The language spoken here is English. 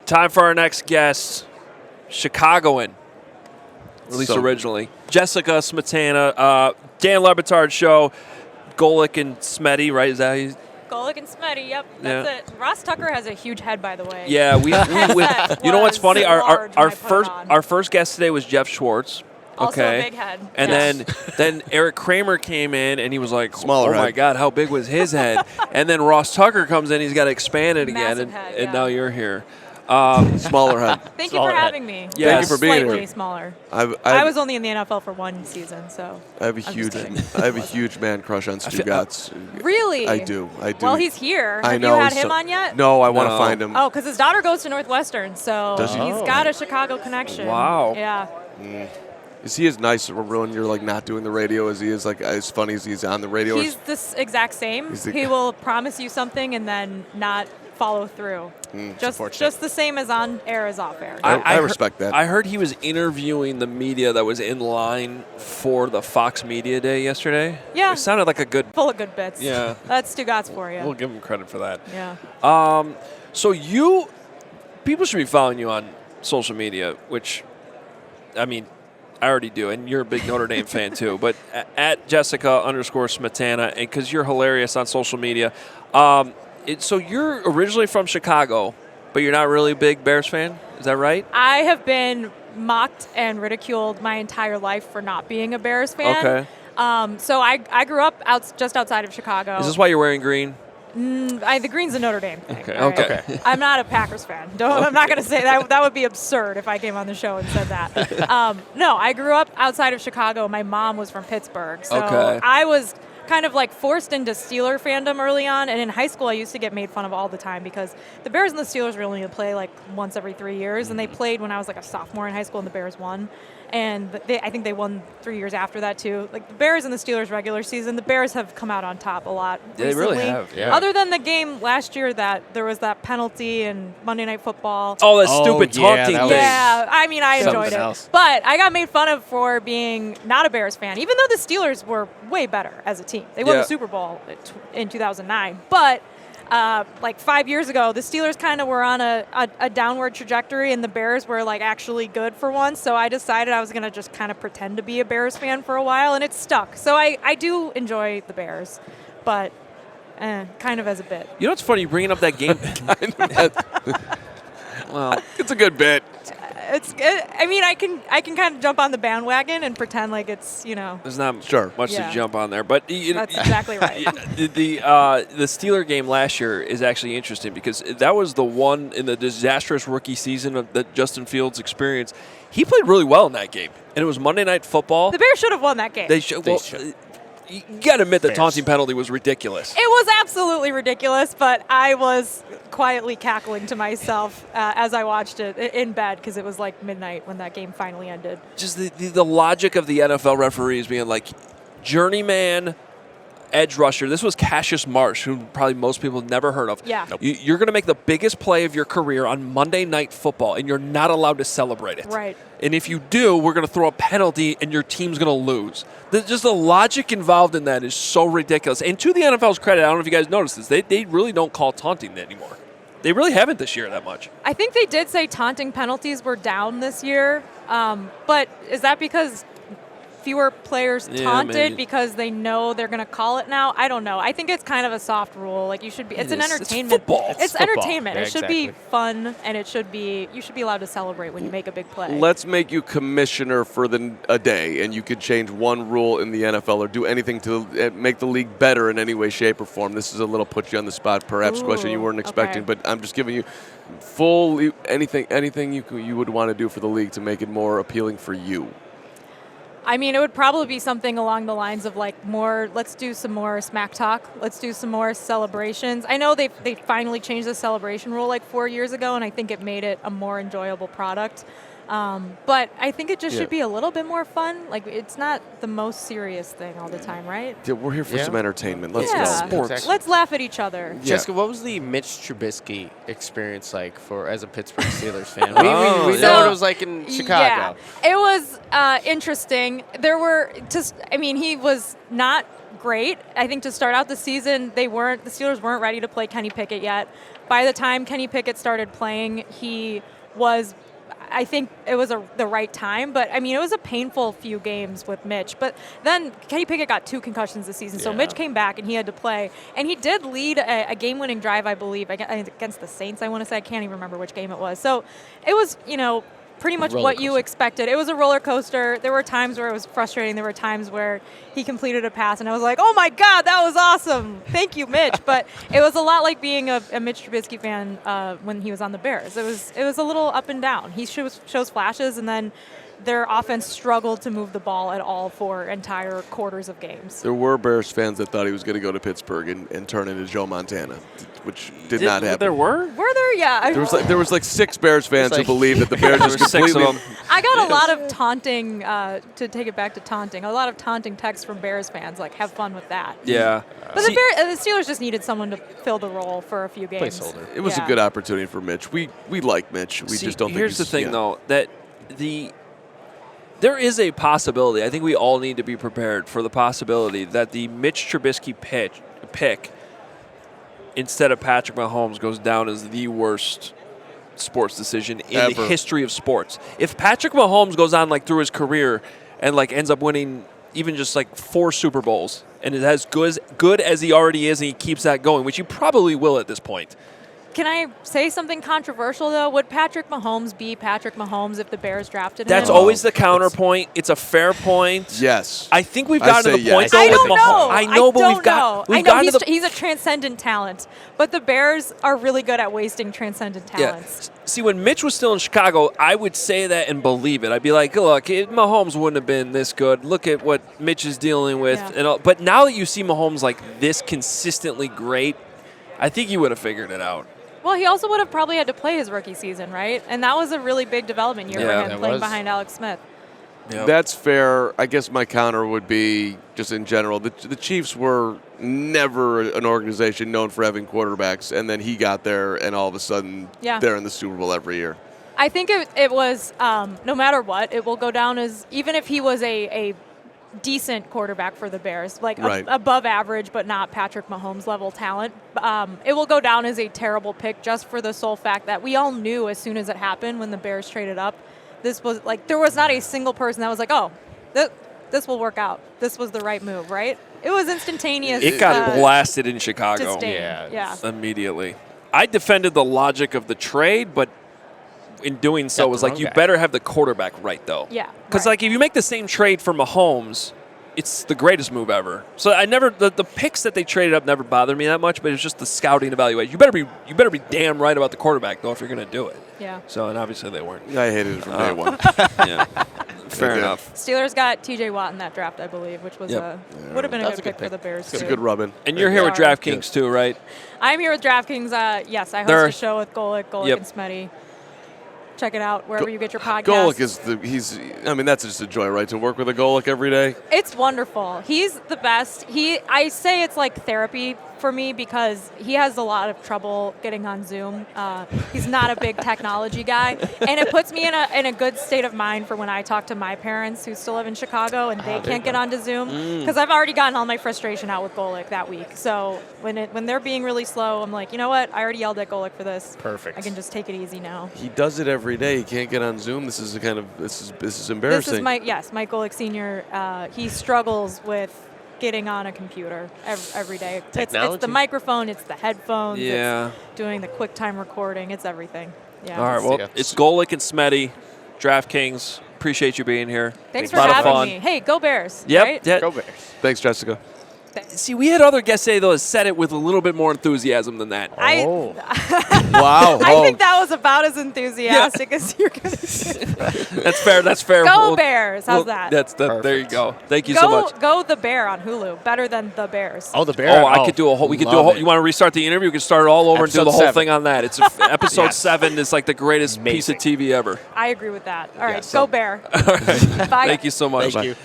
Time for our next guest, Chicagoan, at least originally. Jessica Smetana, Dan Le Batard show, Golic and Smetty, right? Is that how you... Golic and Smetty, yep, that's it. Ross Tucker has a huge head, by the way. Yeah, we you know what's funny? Our first guest today was Jeff Schwartz. Also a big head. And then Eric Kramer came in, and he was like, Smaller head. My God, how big was his head? And then Ross Tucker comes in, he's got to expand it again, Massive head, and now you're here. Smaller head. Thank you for having me. Yeah. Thank you for being here. Slightly smaller. I was only in the NFL for 1 season, so. I have a huge man crush on Stu Gatz. Really? I do. Well, he's here. I Have know. you had him on yet? No, I want to find him. Oh, because his daughter goes to Northwestern, so Does he? he's got a Chicago connection. Wow. Yeah. Is he as nice when you're like not doing the radio as he is like as funny as he's on the radio? He's this exact same. He will promise you something and then not follow through. Just the same as on air as off air. I respect that. I heard he was interviewing the media that was in line for the Fox Media Day yesterday. Yeah. It sounded like a good... Full of good bits. Yeah. That's Stu Gatz for you. We'll give him credit for that. Yeah. So people should be following you on social media, which, I mean, I already do, and you're a big Notre Dame fan too. But at Jessica_Smetana, because you're hilarious on social media. So you're originally from Chicago, but you're not really a big Bears fan. Is that right? I have been mocked and ridiculed my entire life for not being a Bears fan. Okay. So I grew up just outside of Chicago. Is this why you're wearing green? The green's a Notre Dame thing. Okay. I'm not a Packers fan. I'm not going to say that. That would be absurd if I came on the show and said that. No, I grew up outside of Chicago. My mom was from Pittsburgh. So I was kind of like forced into Steeler fandom early on. And in high school, I used to get made fun of all the time because the Bears and the Steelers were only going to play like once every 3 years. And they played when I was like a sophomore in high school, and the Bears won. And I think they won 3 years after that, too. Like, the Bears and the Steelers regular season, the Bears have come out on top a lot recently. They really have, yeah. Other than the game last year that there was that penalty in Monday Night Football. Oh, that stupid taunting thing. Yeah, I mean, I enjoyed it. Else. But I got made fun of for being not a Bears fan, even though the Steelers were way better as a team. They won the Super Bowl in 2009. But... like 5 years ago, the Steelers kind of were on a downward trajectory, and the Bears were like actually good for once. So I decided I was going to just kind of pretend to be a Bears fan for a while, and it stuck. So I do enjoy the Bears, but kind of as a bit. You know what's funny? Bringing up that game. Well, it's a good bit. I mean, I can kind of jump on the bandwagon and pretend like it's, there's not much to jump on there, but that's exactly right. The Steeler game last year is actually interesting because that was the one in the disastrous rookie season that Justin Fields experienced. He played really well in that game, and it was Monday Night Football. The Bears should have won that game. They should. You got to admit the taunting penalty was ridiculous. It was absolutely ridiculous, but I was quietly cackling to myself as I watched it in bed because it was like midnight when that game finally ended. Just the logic of the NFL referees being like, journeyman edge rusher. This was Cassius Marsh, who probably most people have never heard of. Yeah. Nope. You're going to make the biggest play of your career on Monday Night Football, and you're not allowed to celebrate it. Right. And if you do, we're going to throw a penalty, and your team's going to lose. Just the logic involved in that is so ridiculous. And to the NFL's credit, I don't know if you guys noticed this, they really don't call taunting anymore. They really haven't this year that much. I think they did say taunting penalties were down this year, but is that because fewer players taunted because they know they're going to call it now? I don't know. I think it's kind of a soft rule. Like, you should be. It's an entertainment. It's football. It's entertainment. Yeah, it should be fun, and you should be allowed to celebrate when you make a big play. Let's make you commissioner for a day, and you could change one rule in the NFL or do anything to make the league better in any way, shape, or form. This is a little put you on the spot, perhaps question you weren't expecting, but I'm just giving you full anything you would want to do for the league to make it more appealing for you. I mean, it would probably be something along the lines of like let's do some more smack talk. Let's do some more celebrations. I know they finally changed the celebration rule like 4 years ago, and I think it made it a more enjoyable product. But I think it just should be a little bit more fun. Like, it's not the most serious thing all the time, right? Yeah, we're here for some entertainment. Let's go. Sports. Exactly. Let's laugh at each other. Yeah. Jessica, what was the Mitch Trubisky experience like as a Pittsburgh Steelers fan? We know what it was like in Chicago. Yeah, it was interesting. He was not great. I think to start out the season, the Steelers weren't ready to play Kenny Pickett yet. By the time Kenny Pickett started playing, I think it was the right time, but I mean, it was a painful few games with Mitch. But then Kenny Pickett got 2 concussions this season, so Mitch came back and he had to play. And he did lead a game-winning drive, I believe, against the Saints, I want to say. I can't even remember which game it was. So it was, pretty much what you expected. It was a roller coaster. There were times where it was frustrating. There were times where he completed a pass, and I was like, oh, my God, that was awesome. Thank you, Mitch. But it was a lot like being a Mitch Trubisky fan when he was on the Bears. It was a little up and down. He shows flashes, and then their offense struggled to move the ball at all for entire quarters of games. There were Bears fans that thought he was going to go to Pittsburgh and turn into Joe Montana, which did not happen. There were? Were there? Yeah. There was like 6 Bears fans who believed that the Bears just completely. 6 of them. I got a lot of taunting, to take it back to taunting, a lot of taunting texts from Bears fans, like, have fun with that. Yeah. But the Steelers just needed someone to fill the role for a few games. Placeholder. It was a good opportunity for Mitch. We like Mitch. We just don't think here's the thing, though, that there is a possibility. I think we all need to be prepared for the possibility that the Mitch Trubisky pick instead of Patrick Mahomes goes down as the worst sports decision in the history of sports. If Patrick Mahomes goes on through his career and ends up winning even just 4 Super Bowls and is as good as he already is and he keeps that going, which he probably will at this point. Can I say something controversial, though? Would Patrick Mahomes be Patrick Mahomes if the Bears drafted him? That's always the counterpoint. It's a fair point. Yes. I think we've gotten to the point, though, I with don't know. I know, but we've gotten to the... He's a transcendent talent, but the Bears are really good at wasting transcendent talents. Yeah. See, when Mitch was still in Chicago, I would say that and believe it. I'd be like, look, Mahomes wouldn't have been this good. Look at what Mitch is dealing with. Yeah. And all. But now that you see Mahomes this consistently great, I think you would have figured it out. Well, he also would have probably had to play his rookie season, right? And that was a really big development year for him, playing behind Alex Smith. Yep. That's fair. I guess my counter would be, just in general, the Chiefs were never an organization known for having quarterbacks, and then he got there, and all of a sudden they're in the Super Bowl every year. I think it was, no matter what, it will go down as, even if he was a decent quarterback for the Bears, above average but not Patrick Mahomes level talent, it will go down as a terrible pick just for the sole fact that we all knew as soon as it happened when the Bears traded up, this was there was not a single person that was like, oh, this will work out. This was the right move, right? It was instantaneous. It got blasted in Chicago. Yeah. Immediately. I defended the logic of the trade, but in doing so was you better have the quarterback right, though. Yeah. Because if you make the same trade for Mahomes, it's the greatest move ever. So the picks that they traded up never bothered me that much, but it's just the scouting evaluation. You better be damn right about the quarterback, though, if you're going to do it. Yeah. So, and obviously they weren't. I hated it from day one. Yeah. Fair enough. Steelers got T.J. Watt in that draft, I believe, which was would have been a good pick for the Bears, It's a good rub-in. And you're here with DraftKings, too, right? I'm here with DraftKings. Yes, I host a show with Golic and Smetty. Check it out wherever you get your podcast. Golic is that's just a joy, right? To work with a Golic every day. It's wonderful. He's the best. I say it's like therapy for me because he has a lot of trouble getting on Zoom. He's not a big technology guy, and it puts me in a good state of mind for when I talk to my parents who still live in Chicago and they can't get onto Zoom because I've already gotten all my frustration out with Golic that week. So when they're being really slow, I'm like, you know what? I already yelled at Golic for this. Perfect. I can just take it easy now. He does it every day. He can't get on Zoom. This is embarrassing. This is Mike Golic Sr. He struggles with getting on a computer every day. It's the microphone, it's the headphones, it's doing the QuickTime recording, it's everything. Yeah. All right, well, it's Golic and Smetty, DraftKings. Appreciate you being here. Thanks for having me. Hey, go Bears. Yep. Right? Yeah. Go Bears. Thanks, Jessica. See, we had other guests say, though, said it with a little bit more enthusiasm than that. Wow. I think that was about as enthusiastic as you're going to say. That's fair. That's fair. Go Bears. How's that? There you go. Thank you so much. Go the Bear on Hulu. Better than the Bears. Oh, the Bear. Oh, I could do a whole. We could do a whole. You want to restart the interview? We could start it all over and do the whole thing on that. It's episode 7 is like the greatest piece of TV ever. I agree with that. All right, go Bear. All right. Bye. Thank you so much. Thank you.